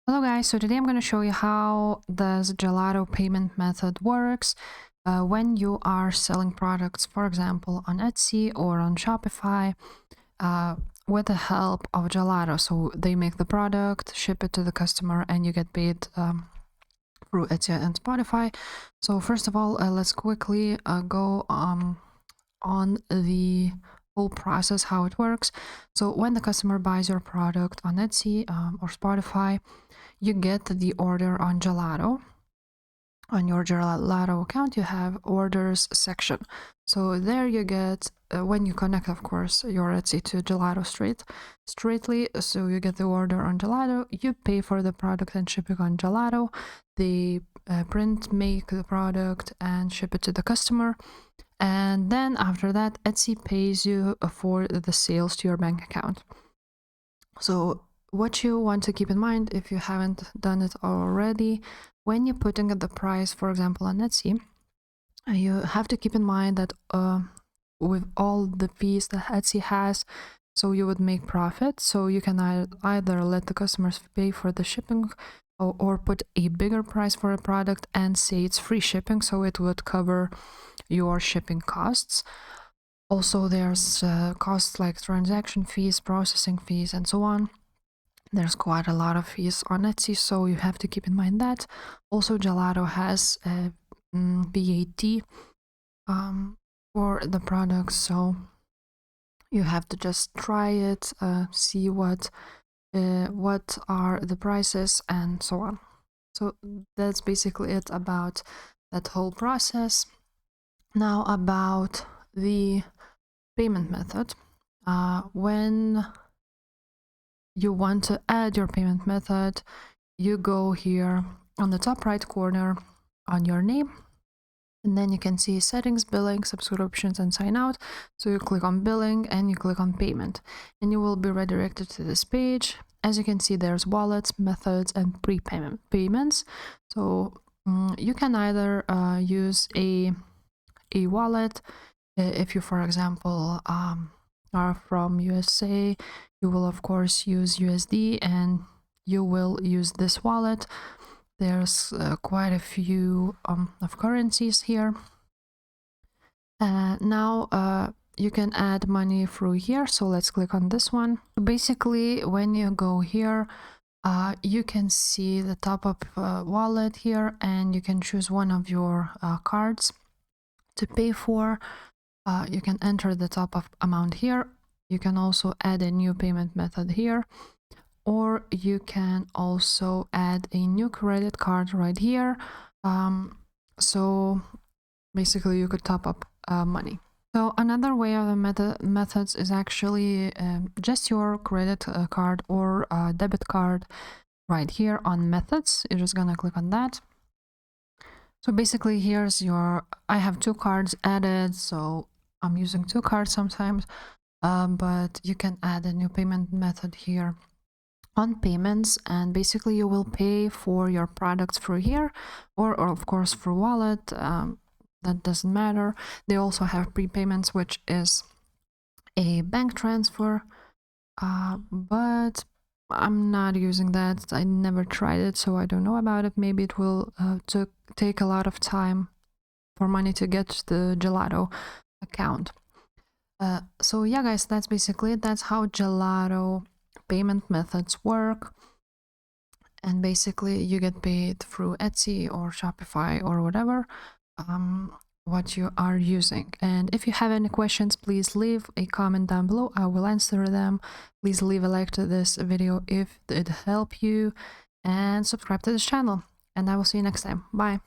Hello guys, so today I'm going to show you how this Gelato payment method works when you are selling products, for example, on Etsy or on Shopify with the help of Gelato. So they make the product, ship it to the customer, and you get paid through Etsy and Spotify. So first of all, let's quickly go on the whole process, how it works. So when the customer buys your product on Etsy or Spotify, you get the order on Gelato. On your Gelato account, you have orders section. So there you get, when you connect, of course, your Etsy to Gelato straightly, so you get the order on Gelato, you pay for the product and shipping on Gelato. They print, make the product and ship it to the customer. And then after that, Etsy pays you for the sales to your bank account. So what you want to keep in mind, if you haven't done it already, when you're putting the price, for example, on Etsy, you have to keep in mind that with all the fees that Etsy has, so you would make profit. So you can either let the customers pay for the shipping or put a bigger price for a product and say it's free shipping, so it would cover your shipping costs. Also, there's costs like transaction fees, processing fees, and so on. There's quite a lot of fees on Etsy, so you have to keep in mind that. Also, Gelato has VAT for the products, so you have to just try it, see what are the prices, and so on. So that's basically it about that whole process. Now about the payment method. When you want to add your payment method, you go here on the top right corner on your name, and then you can see settings, billing, subscriptions, and sign out. So you click on billing and you click on payment, and you will be redirected to this page. As you can see, there's wallets, methods, and prepayment payments. So you can either use a wallet. If you, for example, are from USA, you will of course use USD and you will use this wallet. There's quite a few of currencies here. Now you can add money through here, so let's click on this one. Basically, when you go here, you can see the top-up wallet here, and you can choose one of your cards to pay for. You can enter the top-up amount here. You can also add a new payment method here, or you can also add a new credit card right here. So basically you could top up money. So another way of the methods is actually just your credit card or debit card right here on methods. You're just gonna click on that. So basically here's I have two cards added, so I'm using two cards sometimes, but you can add a new payment method here on payments, and basically you will pay for your products through here, or of course through wallet. That doesn't matter. They also have prepayments, which is a bank transfer, but I'm not using that. I never tried it, so I don't know about it. Maybe it will take a lot of time for money to get to the Gelato account. So yeah, guys, that's basically it. That's how Gelato payment methods work. And basically you get paid through Etsy or Shopify or whatever what you are using. And if you have any questions, please leave a comment down below. I will answer them. Please leave a like to this video if it helped you, and subscribe to this channel. And I will see you next time. Bye.